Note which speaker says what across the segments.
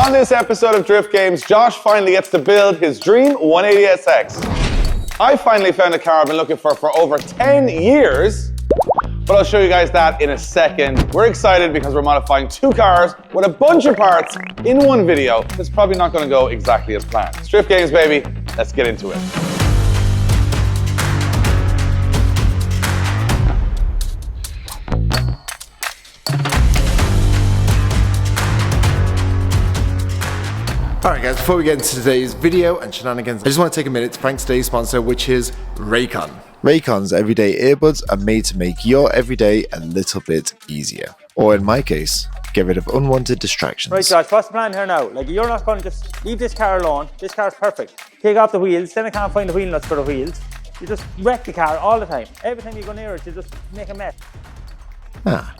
Speaker 1: On this episode of Drift Games, Josh finally gets to build his dream 180SX. I finally found a car I've been looking for over 10 years, but I'll show you guys that in a second. We're excited because we're modifying two cars with a bunch of parts in one video. It's probably not going to go exactly as planned. It's Drift Games, baby. Let's get into it.
Speaker 2: Alright guys, before we get into today's video and shenanigans, I just want to take a minute to thank today's sponsor, which is Raycon. Raycon's everyday earbuds are made to make your everyday a little bit easier. Or in my case, get rid of unwanted distractions.
Speaker 3: Right Josh, what's the plan here now? Like, you're not going to just leave this car alone. This car's perfect. Take off the wheels, then I can't find the wheel nuts for the wheels. You just wreck the car all the time. Every time you go near it, you just make a mess.
Speaker 2: Ah,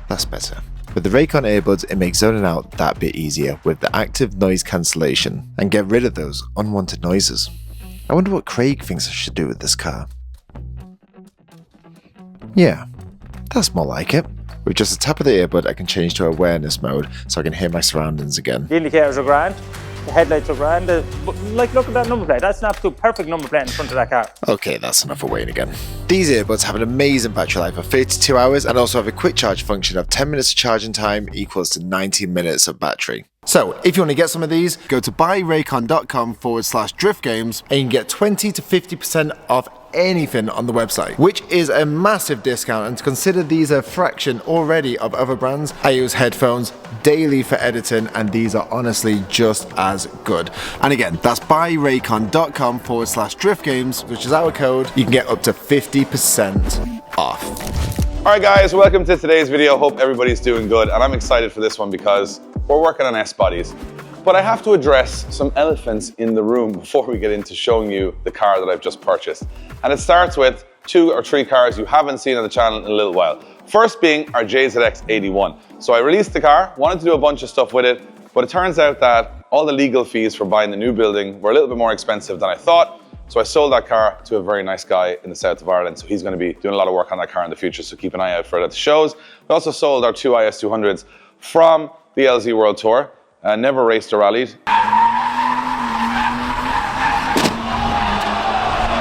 Speaker 2: that's better. With the Raycon earbuds, it makes zoning out that bit easier with the active noise cancellation and get rid of those unwanted noises. I wonder what Craig thinks I should do with this car. Yeah, that's more like it. With just a tap of the earbud, I can change to awareness mode so I can hear my surroundings again.
Speaker 3: The indicators are grand, the headlights are grand. Like, look at that number plate. That's an absolute perfect number plate in front of that car.
Speaker 2: Okay, that's enough of waiting again. These earbuds have an amazing battery life of 32 hours and also have a quick charge function of 10 minutes of charging time equals to 90 minutes of battery. So, if you want to get some of these, go to buyraycon.com/driftgames and you can get 20 to 50% off anything on the website, which is a massive discount. And to consider these a fraction already of other brands, I use headphones daily for editing and these are honestly just as good. And again, that's buyraycon.com/driftgames, which is our code. You can get up to 50% off.
Speaker 1: All right, guys, welcome to today's video. Hope everybody's doing good. And I'm excited for this one because we're working on S-bodies. But I have to address some elephants in the room before we get into showing you the car that I've just purchased. And it starts with 2 or 3 cars you haven't seen on the channel in a little while. First being our JZX81. So I released the car, wanted to do a bunch of stuff with it, but it turns out that all the legal fees for buying the new building were a little bit more expensive than I thought. So I sold that car to a very nice guy in the south of Ireland. So he's going to be doing a lot of work on that car in the future. So keep an eye out for it at the shows. We also sold our 2 IS200s from the LZ World Tour. Never raced or rallied.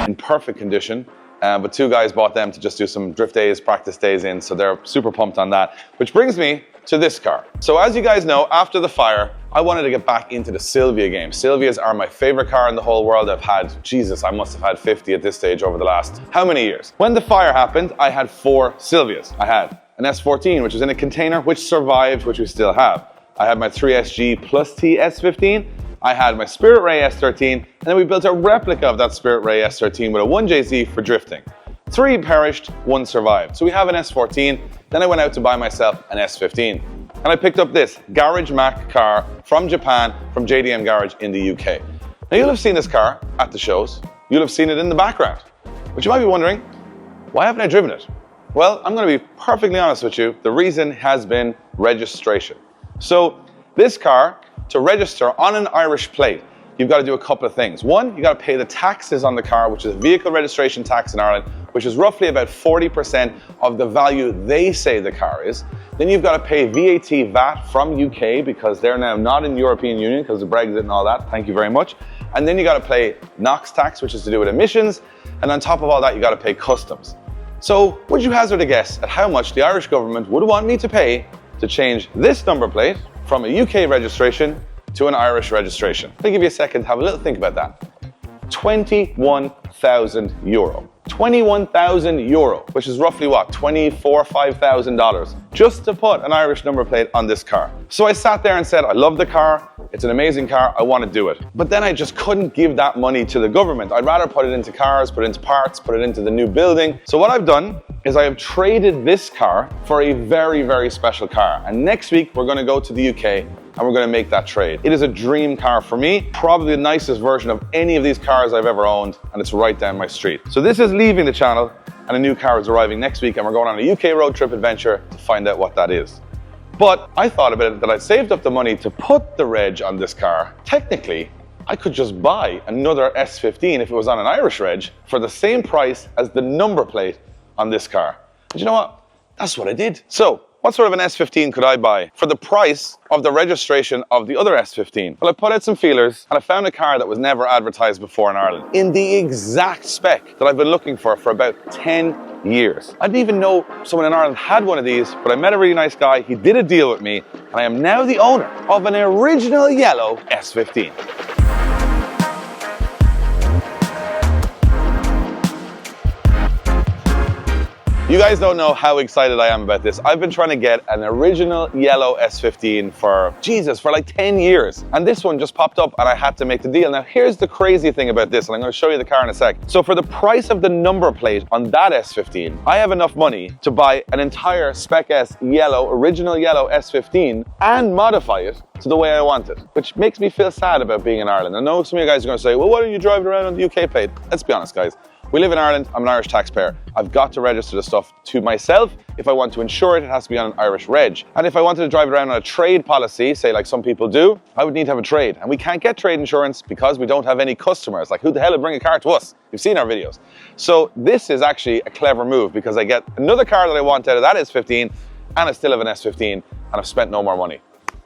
Speaker 1: In perfect condition. But 2 guys bought them to just do some drift days, practice days in. So they're super pumped on that. Which brings me to this car. So as you guys know, after the fire, I wanted to get back into the Silvia game. Silvias are my favorite car in the whole world. I've had, Jesus, I must have had 50 at this stage over the last how many years? When the fire happened, I had 4 Silvias. I had an S14, which was in a container, which survived, which we still have. I had my 3SG plus T S15. I had my Spirit Ray S13, and then we built a replica of that Spirit Ray S13 with a 1JZ for drifting. 3 perished, 1 survived. So we have an S14. Then I went out to buy myself an S15. And I picked up this Garage Mac car from Japan, from JDM Garage in the UK. Now you'll have seen this car at the shows. You'll have seen it in the background. But you might be wondering, why haven't I driven it? Well, I'm going to be perfectly honest with you. The reason has been registration. So this car, to register on an Irish plate, you've got to do a couple of things. One, you got to pay the taxes on the car, which is vehicle registration tax in Ireland, which is roughly about 40% of the value they say the car is. Then you've got to pay VAT from UK because they're now not in the European Union because of Brexit and all that. Thank you very much. And then you got to pay NOx tax, which is to do with emissions. And on top of all that, you got to pay customs. So would you hazard a guess at how much the Irish government would want me to pay to change this number plate from a UK registration to an Irish registration? I'll give you a second to have a little think about that. €21,000. €21,000, which is roughly what, $5,000 just to put an Irish number plate on this car. So I sat there and said, I love the car, it's an amazing car, I want to do it. But then I just couldn't give that money to the government. I'd rather put it into cars, put it into parts, put it into the new building. So what I've done is I have traded this car for a very, very special car. And next week we're going to go to the UK and we're going to make that trade. It is a dream car for me, probably the nicest version of any of these cars I've ever owned, and it's right down my street. So this is leaving the channel, and a new car is arriving next week, and we're going on a UK road trip adventure to find out what that is. But I thought about it that I saved up the money to put the reg on this car. Technically, I could just buy another S15 if it was on an Irish reg for the same price as the number plate on this car. And you know what? That's what I did. So what sort of an S15 could I buy for the price of the registration of the other S15? Well, I put out some feelers and I found a car that was never advertised before in Ireland in the exact spec that I've been looking for about 10 years. I didn't even know someone in Ireland had one of these, but I met a really nice guy. He did a deal with me and I am now the owner of an original yellow S15. You guys don't know how excited I am about this. I've been trying to get an original yellow S15 for like 10 years. And this one just popped up and I had to make the deal. Now here's the crazy thing about this, and I'm going to show you the car in a sec. So for the price of the number plate on that S15, I have enough money to buy an entire Spec S yellow, original yellow S15 and modify it to the way I want it, which makes me feel sad about being in Ireland. I know some of you guys are going to say, well, why don't you drive around on the UK plate? Let's be honest, guys. We live in Ireland, I'm an Irish taxpayer. I've got to register the stuff to myself. If I want to insure it, it has to be on an Irish reg. And if I wanted to drive it around on a trade policy, say like some people do, I would need to have a trade. And we can't get trade insurance because we don't have any customers. Like who the hell would bring a car to us? You've seen our videos. So this is actually a clever move because I get another car that I want out of that S15 and I still have an S15 and I've spent no more money.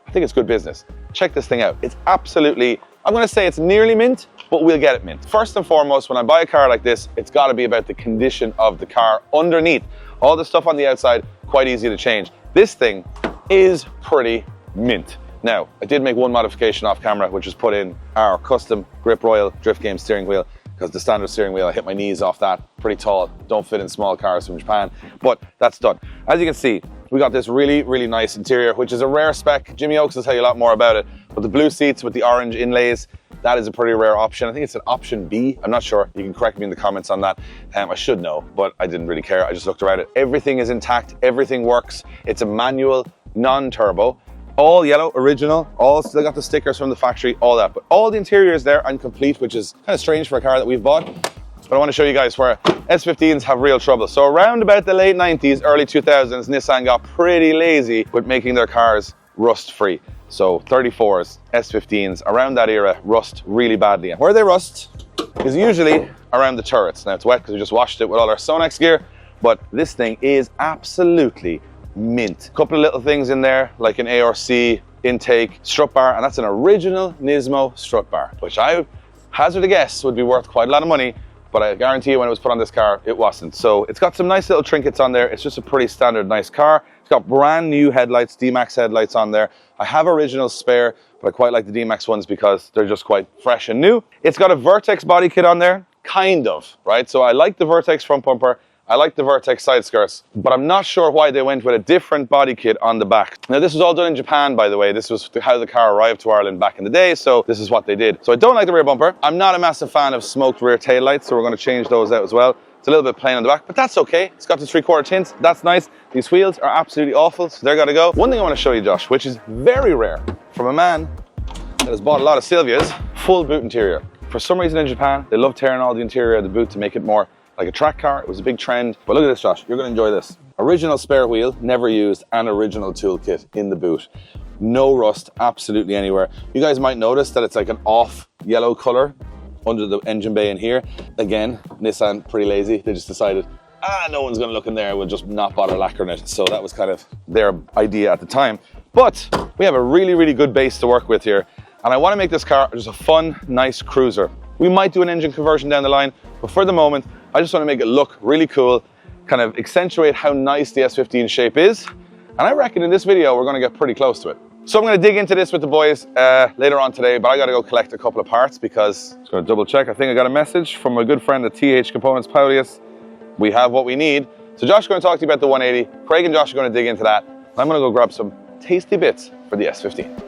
Speaker 1: I think it's good business. Check this thing out. It's absolutely, I'm going to say it's nearly mint, but we'll get it mint. First and foremost, when I buy a car like this, it's got to be about the condition of the car underneath. All the stuff on the outside, quite easy to change. This thing is pretty mint. Now, I did make one modification off camera, which is put in our custom Grip Royal Drift Game steering wheel, because the standard steering wheel, I hit my knees off that, pretty tall, don't fit in small cars from Japan, but that's done. As you can see, we got this really, really nice interior, which is a rare spec. Jimmy Oakes will tell you a lot more about it, but the blue seats with the orange inlays, that is a pretty rare option. I think it's an option B. I'm not sure. You can correct me in the comments on that. I should know, but I didn't really care. I just looked around it. Everything is intact. Everything works. It's a manual, non-turbo. All yellow, original. All still got the stickers from the factory, all that. But all the interior is there and complete, which is kind of strange for a car that we've bought. But I want to show you guys where S15s have real trouble. So around about the late 90s, early 2000s, Nissan got pretty lazy with making their cars rust-free. So 34s, S15s, around that era, rust really badly. And where they rust is usually around the turrets. Now it's wet because we just washed it with all our Sonex gear, but this thing is absolutely mint. A couple of little things in there, like an ARC intake strut bar, and that's an original Nismo strut bar, which I hazard a guess would be worth quite a lot of money, but I guarantee you when it was put on this car, it wasn't. So it's got some nice little trinkets on there. It's just a pretty standard nice car. It's got brand new headlights, D-Max headlights on there. I have original spare, but I quite like the D-Max ones because they're just quite fresh and new. It's got a Vertex body kit on there, kind of, right? So I like the Vertex front bumper. I like the Vertex side skirts, but I'm not sure why they went with a different body kit on the back. Now this was all done in Japan, by the way. This was how the car arrived to Ireland back in the day, so this is what they did. So I don't like the rear bumper. I'm not a massive fan of smoked rear tail lights, so we're going to change those out as well. It's a little bit plain on the back, but that's okay. It's got the 3/4 tint, that's nice. These wheels are absolutely awful, so they're gotta go. One thing I want to show you, Josh, which is very rare from a man that has bought a lot of Silvias, full boot interior. For some reason in Japan, they love tearing all the interior of the boot to make it more like a track car. It was a big trend. But look at this, Josh. You're going to enjoy this. Original spare wheel, never used, and original toolkit in the boot. No rust, absolutely anywhere. You guys might notice that it's like an off yellow color under the engine bay in here. Again, Nissan, pretty lazy. They just decided, no one's going to look in there. We'll just not bother lacquering it. So that was kind of their idea at the time. But we have a really, really good base to work with here. And I want to make this car just a fun, nice cruiser. We might do an engine conversion down the line, but for the moment, I just want to make it look really cool, kind of accentuate how nice the S15 shape is. And I reckon in this video, we're going to get pretty close to it. So I'm going to dig into this with the boys later on today, but I got to go collect a couple of parts because I'm just going to double check. I think I got a message from my good friend at TH Components Paulius. We have what we need. So Josh is going to talk to you about the 180. Craig and Josh are going to dig into that. And I'm going to go grab some tasty bits for the S15.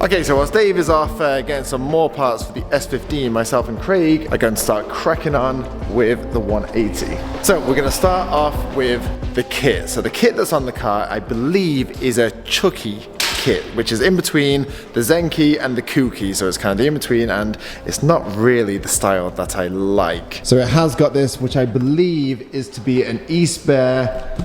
Speaker 2: Okay, so whilst Dave is off getting some more parts for the S15, myself and Craig are going to start cracking on with the 180. So we're going to start off with the kit. So the kit that's on the car, I believe, is a Chucky kit, which is in between the Zenki and the Kuki. So it's kind of the in-between, and it's not really the style that I like. So it has got this, which I believe is to be an E-Spare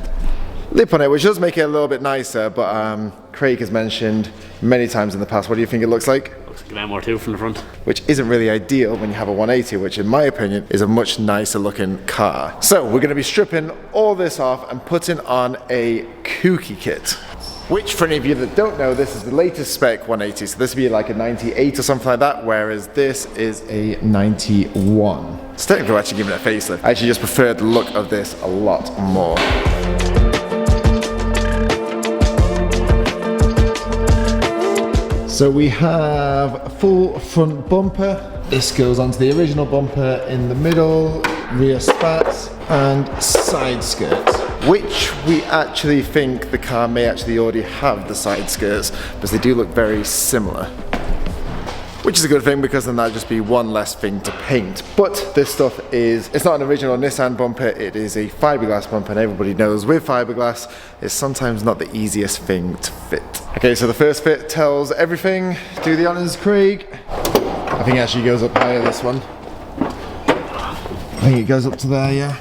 Speaker 2: lip on it, which does make it a little bit nicer, but Craig has mentioned many times in the past. What do you think it looks like?
Speaker 4: Looks like an M2 from the front.
Speaker 2: which isn't really ideal when you have a 180, which in my opinion is a much nicer looking car. So we're going to be stripping all this off and putting on a kooky kit. Which, for any of you that don't know, this is the latest spec 180, so this would be like a 98 or something like that, whereas this is a 91. So technically we're actually giving it a facelift. I actually just prefer the look of this a lot more. So we have a full front bumper. This goes onto the original bumper in the middle, rear spats, and side skirts. Which we actually think the car may actually already have the side skirts, because they do look very similar. Which is a good thing, because then that'd just be one less thing to paint. But this stuff it's not an original Nissan bumper, it is a fiberglass bumper, and everybody knows with fiberglass, it's sometimes not the easiest thing to fit. Okay, so the first fit tells everything. Do the honors, Craig. I think it actually goes up higher, this one. I think it goes up to there, yeah.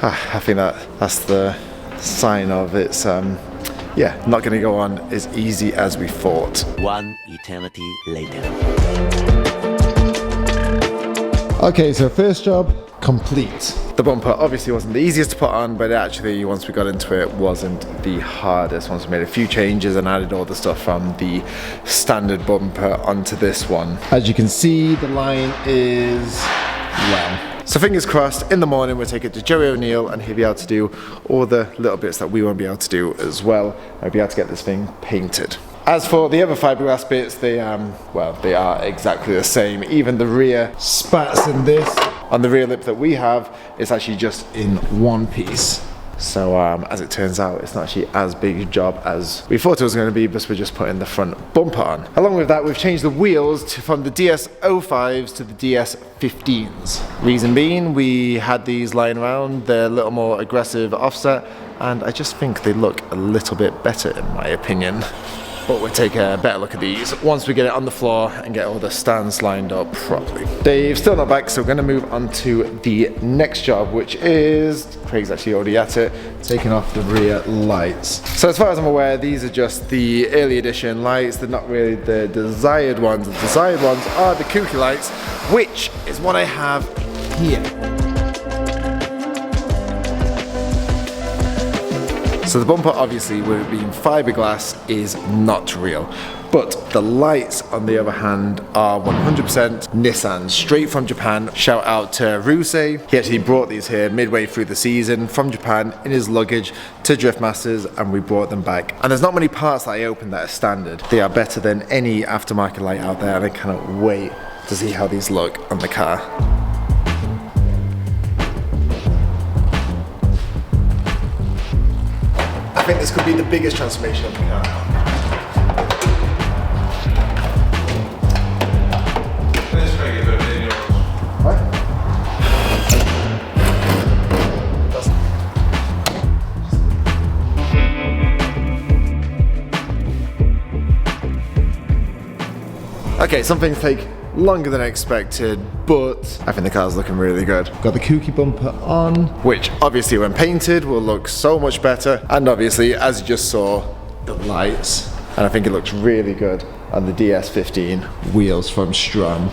Speaker 2: I think that's the sign of it's yeah, not going to go on as easy as we thought.
Speaker 5: One eternity later.
Speaker 2: Okay, so first job complete. The bumper obviously wasn't the easiest to put on, but actually once we got into it wasn't the hardest. Once we made a few changes and added all the stuff from the standard bumper onto this one. As you can see, the line is, well, so fingers crossed, in the morning we'll take it to Joey O'Neill and he'll be able to do all the little bits that we won't be able to do as well. I'll be able to get this thing painted. As for the other fiberglass bits, they well, they are exactly the same. Even the rear spats in this, on the rear lip that we have, it's actually just in one piece. So as it turns out, it's not actually as big a job as we thought it was going to be, but we're just putting the front bumper on. Along with that, we've changed the wheels from the DS05s to the DS15s. Reason being, we had these lying around, they're a little more aggressive offset, and I just think they look a little bit better in my opinion. But we'll take a better look at these once we get it on the floor and get all the stands lined up properly. Dave's still not back, so we're going to move on to the next job, which is, Craig's actually already at it, taking off the rear lights. So as far as I'm aware, these are just the early edition lights. They're not really the desired ones. The desired ones are the kooky lights, which is what I have here. So the bumper, obviously, with it being fiberglass, is not real. But the lights, on the other hand, are 100% Nissan, straight from Japan. Shout out to Rusei. He actually brought these here midway through the season from Japan in his luggage to Driftmasters, and we brought them back. And there's not many parts that I opened that are standard. They are better than any aftermarket light out there, and I cannot wait to see how these look on the car. I think this could be the biggest transformation of the car. Okay, some things take longer than I expected, but I think the car's looking really good. Got the kooky bumper on, which obviously when painted will look so much better. And obviously, as you just saw, the lights. And I think it looks really good on the DS15 wheels from Strom.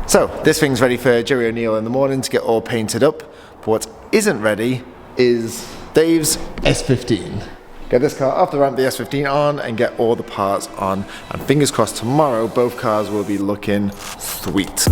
Speaker 2: So this thing's ready for Joey O'Neill in the morning to get all painted up. But what isn't ready is Dave's S15. Get this car off the ramp, the S15 on, and get all the parts on. And fingers crossed tomorrow, both cars will be looking sweet.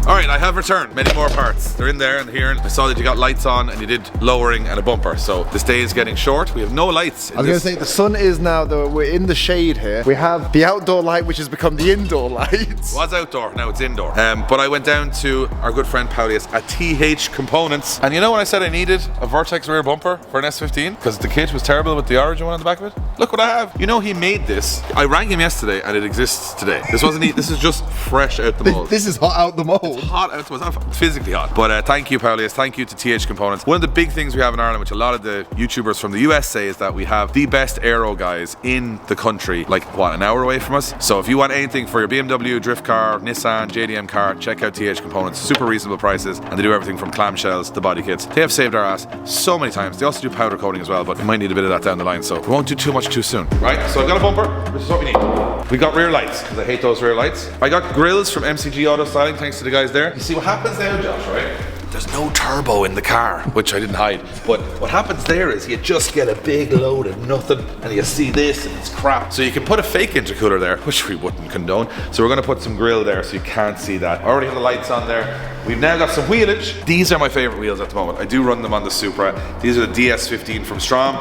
Speaker 1: All right, I have returned many more parts. They're in there and here. I saw that you got lights on and you did lowering and a bumper. So this day is getting short. We have no lights.
Speaker 2: I was going to say, the sun is now, though, we're in the shade here. We have the outdoor light, which has become the indoor light.
Speaker 1: It was outdoor, now it's indoor. But I went down to our good friend Paulius at TH Components. And you know when I said I needed a Vertex rear bumper for an S15? Because the kit was terrible with the Origin one on the back of it? Look what I have. You know, he made this. I rang him yesterday and it exists today. This wasn't, this is just fresh out the mold.
Speaker 2: This is hot out the mold.
Speaker 1: Hot hot. It was not physically hot. But thank you, Paulius. Thank you to TH Components. One of the big things we have in Ireland, which a lot of the YouTubers from the US say, is that we have the best aero guys in the country, like what, an hour away from us? So if you want anything for your BMW, drift car, Nissan, JDM car, check out TH Components. Super reasonable prices, and they do everything from clamshells to body kits. They have saved our ass so many times. They also do powder coating as well, but we might need a bit of that down the line, so we won't do too much too soon. Right, so I've got a bumper, which is what we need. We got rear lights, because I hate those rear lights. I got grills from MCG Auto Styling, thanks to the guys there. You see what happens now, Josh, right? There's no turbo in the car, which I didn't hide. But what happens there is you just get a big load of nothing, and you see this, and it's crap. So you can put a fake intercooler there, which we wouldn't condone. So we're gonna put some grill there so you can't see that. I already have the lights on there. We've now got some wheelage. These are my favorite wheels at the moment. I do run them on the Supra. These are the DS15 from Strom.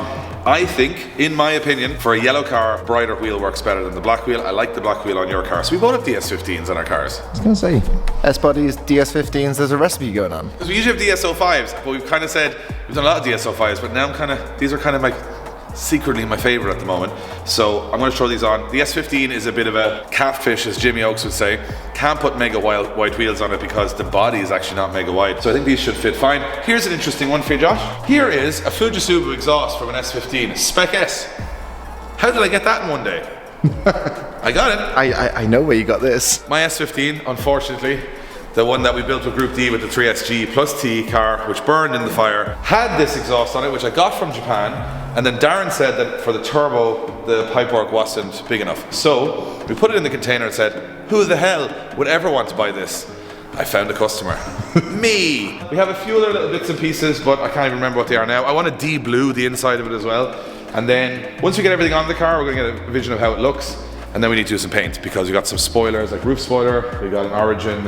Speaker 1: I think, in my opinion, for a yellow car, brighter wheel works better than the black wheel. I like the black wheel on your car. So we both have DS15s on our cars.
Speaker 2: I was gonna say, S-Bodies, DS15s, there's a recipe going on.
Speaker 1: Because we usually have DSO5s, but we've kind of said, we've done a lot of DSO5s, but now these are kind of like secretly my favorite at the moment. So I'm going to throw these on. The S15 is a bit of a catfish, as Jimmy Oakes would say. Can't put mega wide wheels on it because the body is actually not mega wide. So I think these should fit fine. Here's an interesting one for you, Josh. Here is a Fujitsu exhaust from an S15, Spec S. How did I get that in one day? I got it.
Speaker 2: I know where you got this.
Speaker 1: My S15, unfortunately, the one that we built with Group D with the 3SG plus T car, which burned in the fire, had this exhaust on it, which I got from Japan. And then Darren said that for the turbo, the pipework wasn't big enough. So we put it in the container and said, who the hell would ever want to buy this? I found a customer. Me! We have a few other little bits and pieces, but I can't even remember what they are now. I want to de-blue the inside of it as well. And then once we get everything on the car, we're going to get a vision of how it looks. And then we need to do some paint because we got some spoilers, like roof spoiler, we got an Origin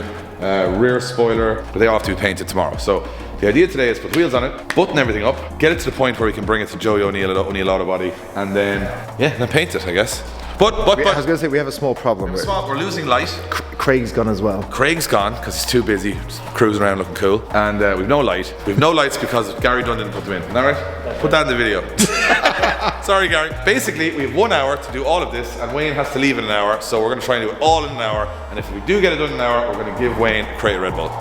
Speaker 1: rear spoiler, but they all have to be painted tomorrow. So the idea today is put wheels on it, button everything up, get it to the point where we can bring it to Joey O'Neill Auto Body, and then, yeah, then paint it, I guess. But
Speaker 2: I was going to say, we have a small problem.
Speaker 1: We're losing light.
Speaker 2: Craig's gone as well.
Speaker 1: Craig's gone because he's too busy just cruising around looking cool. And we've no light. We've no lights because Gary Dunn didn't put them in. Isn't that right? Put that in the video. Sorry, Gary. Basically, we have 1 hour to do all of this, and Wayne has to leave in an hour. So we're going to try and do it all in an hour. And if we do get it done in an hour, we're going to give Wayne a crate of Red Bull.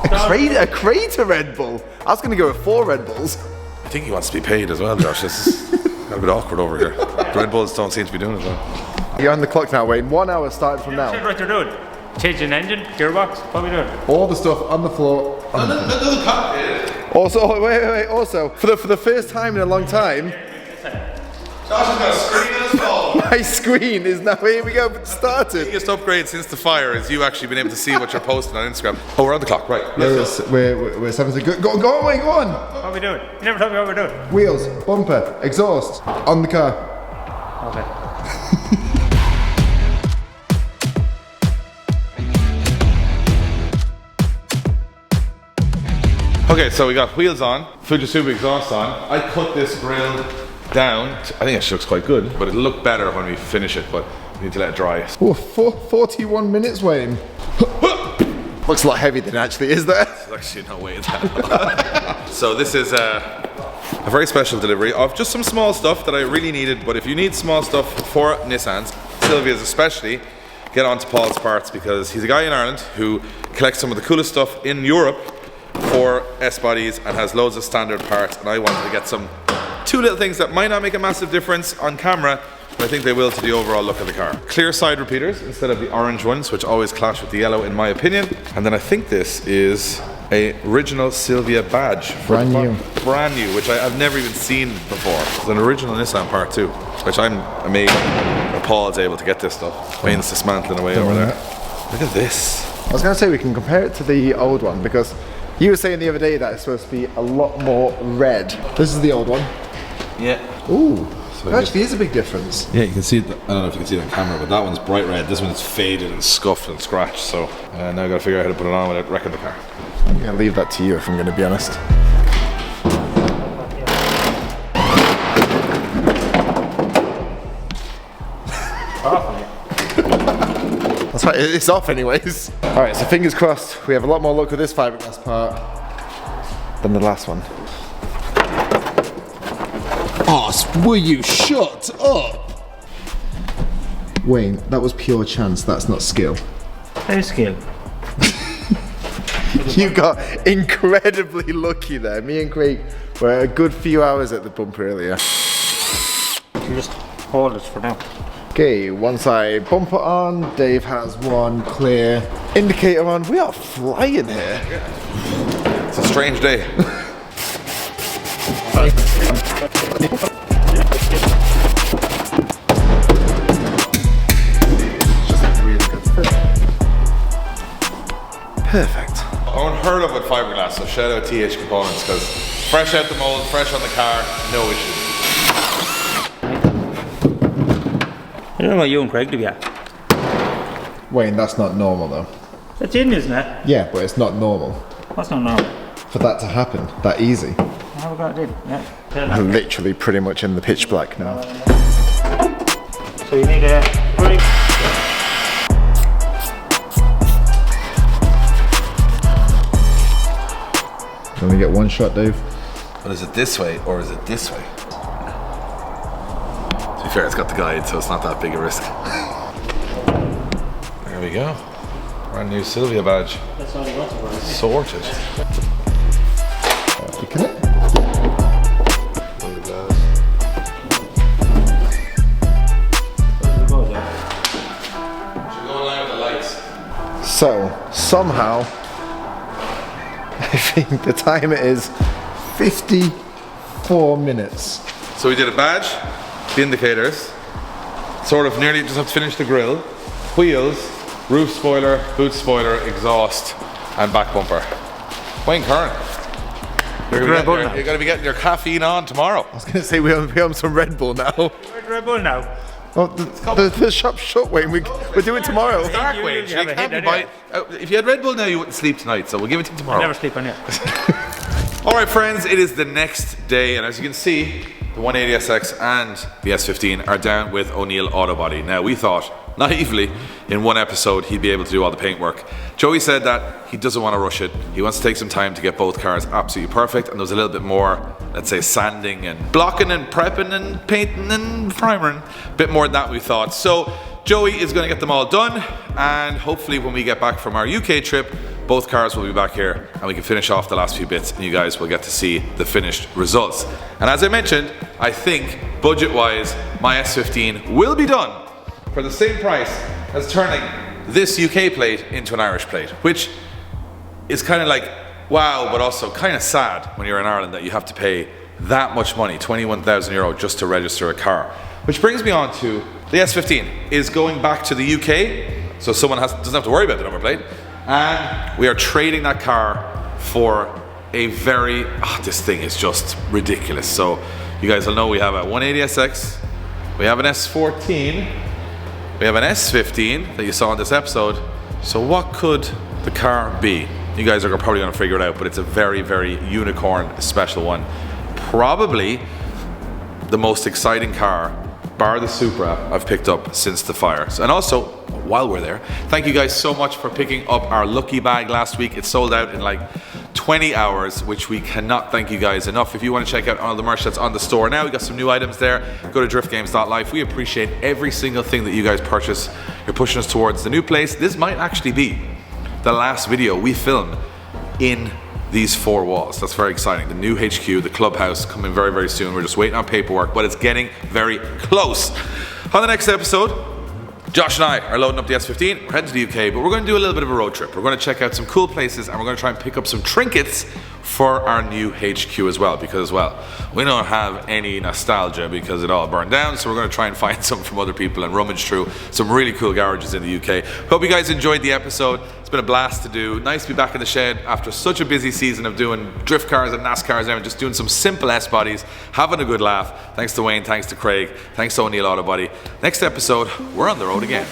Speaker 2: A crate of Red Bull? I was going to go with 4 Red Bulls.
Speaker 1: I think he wants to be paid as well, Josh. This is got a bit awkward over here. The Red Bulls don't seem to be doing it well.
Speaker 2: You're on the clock now, Wayne. 1 hour starting from now.
Speaker 3: What you're doing? Changing engine, gearbox, what are we doing?
Speaker 2: All the stuff on the floor.
Speaker 1: Another cockpit.
Speaker 2: Also, wait. Also, for the first time in a long time,
Speaker 1: Josh has got a screen on his phone.
Speaker 2: my screen is now, here we go, started.
Speaker 1: Biggest upgrade since the fire is you actually been able to see what you're posting on Instagram. Oh, we're on the clock, right?
Speaker 2: Yes, we're 7 to go. Go away, go on.
Speaker 3: What are we doing? You never told me what we're doing.
Speaker 2: Wheels, bumper, exhaust, on the car.
Speaker 3: Okay.
Speaker 1: Okay, so we got wheels on, Fujitsu exhaust on. I cut this grill down. I think it looks quite good, but it'll look better when we finish it, but we need to let it dry.
Speaker 2: Oh, 41 minutes, Wayne. Looks a lot heavier than it actually is there.
Speaker 1: It's actually not weighing that. So this is a very special delivery of just some small stuff that I really needed, but if you need small stuff for Nissans, Silvia's especially, get on to Paul's Parts because he's a guy in Ireland who collects some of the coolest stuff in Europe for S-bodies and has loads of standard parts, and I wanted to get some 2 little things that might not make a massive difference on camera, but I think they will to the overall look of the car. Clear side repeaters instead of the orange ones, which always clash with the yellow in my opinion. And then I think this is a original Silvia badge.
Speaker 2: Brand new.
Speaker 1: Brand new, which I've never even seen before. It's an original Nissan part too, which I'm amazed that Paul's able to get this stuff. Wayne's dismantling away over there. Look at this.
Speaker 2: I was going to say we can compare it to the old one because you were saying the other day that it's supposed to be a lot more red. This is the old one.
Speaker 1: Yeah.
Speaker 2: Ooh, so there actually is a big difference.
Speaker 1: Yeah, you can see it. I don't know if you can see it on camera, but that one's bright red. This one's faded and scuffed and scratched. So now I've got to figure out how to put it on without wrecking the car.
Speaker 2: I'm going to leave that to you if I'm going to be honest. That's right, it's off anyways. Alright, so fingers crossed, we have a lot more luck with this fiberglass part than the last one. Oh, will you shut up? Wayne, that was pure chance, that's not skill.
Speaker 3: There's skill.
Speaker 2: You got incredibly lucky there. Me and Craig were a good few hours at the bump earlier.
Speaker 3: You just hold it for now.
Speaker 2: Okay, one side bumper on. Dave has one clear indicator on. We are flying here.
Speaker 1: It's a strange day.
Speaker 2: Perfect.
Speaker 1: Unheard of with fiberglass, so shout out TH Components, because fresh out the mold, fresh on the car, no issues.
Speaker 3: I don't know what you and Craig do yet.
Speaker 2: Wayne, that's not normal though.
Speaker 3: That's in, isn't it?
Speaker 2: Yeah, but it's not normal
Speaker 3: That's not normal.
Speaker 2: for that to happen that easy.
Speaker 3: How we got it in? Yeah.
Speaker 2: I'm literally pretty much in the pitch black now.
Speaker 3: So you need a brake.
Speaker 2: You only get one shot, Dave.
Speaker 1: But is it this way or is it this way? To be fair, it's got the guide, so it's not that big a risk. There we go. Brand new Sylvia badge.
Speaker 3: That's all you want to worry.
Speaker 1: Sorted.
Speaker 2: Picking it.
Speaker 1: Should go in line with the lights.
Speaker 2: So, somehow, I think the time it is 54 minutes.
Speaker 1: So we did a badge, the indicators, sort of nearly just have to finish the grille, wheels, roof spoiler, boot spoiler, exhaust, and back bumper. Wayne Curran, you're going to be getting your caffeine on tomorrow.
Speaker 2: I was going to say we on some Red Bull now.
Speaker 3: Where's Red Bull now?
Speaker 2: Oh, the shop's shut, Wayne. We're doing it tomorrow.
Speaker 1: It's dark, Wayne. You can't be buying. If you had Red Bull now, you wouldn't sleep tonight, so we'll give it to you tomorrow.
Speaker 3: Never sleep on it.
Speaker 1: All right, friends, it is the next day, and as you can see, the 180SX and the S15 are down with O'Neill Auto Body. Now, we thought, naively, in one episode, he'd be able to do all the paintwork. Joey said that he doesn't want to rush it. He wants to take some time to get both cars absolutely perfect, and there was a little bit more, let's say, sanding and blocking and prepping and painting and primering. A bit more than that, we thought. So, Joey is going to get them all done, and hopefully when we get back from our UK trip, both cars will be back here and we can finish off the last few bits and you guys will get to see the finished results. And as I mentioned, I think budget-wise, my S15 will be done for the same price as turning this UK plate into an Irish plate, which is kind of like, wow, but also kind of sad when you're in Ireland that you have to pay that much money, €21,000 just to register a car. Which brings me on to the S15 is going back to the UK, so someone doesn't have to worry about the number plate. And we are trading that car for a very, this thing is just ridiculous. So you guys will know we have a 180SX, we have an S14, we have an S15 that you saw in this episode. So what could the car be? You guys are probably gonna figure it out, but it's a very, very unicorn special one. Probably the most exciting car, bar the Supra, I've picked up since the fire. And also, while we're there, thank you guys so much for picking up our lucky bag last week. It sold out in like 20 hours, which we cannot thank you guys enough. If you want to check out all the merch that's on the store now, we got some new items there. Go to driftgames.life. We appreciate every single thing that you guys purchase. You're pushing us towards the new place. This might actually be the last video we film in these four walls. That's very exciting. The new HQ, the clubhouse, coming very, very soon. We're just waiting on paperwork, but it's getting very close. On the next episode, Josh and I are loading up the S15, we're heading to the UK, but we're going to do a little bit of a road trip. We're going to check out some cool places and we're going to try and pick up some trinkets for our new HQ as well, because, well, we don't have any nostalgia because it all burned down, so we're going to try and find some from other people and rummage through some really cool garages in the UK. Hope you guys enjoyed the episode. It's been a blast to do. Nice to be back in the shed after such a busy season of doing drift cars and NASCARs and just doing some simple S-bodies, having a good laugh. Thanks to Wayne, thanks to Craig, thanks to O'Neill Auto Body. Next episode, we're on the road again.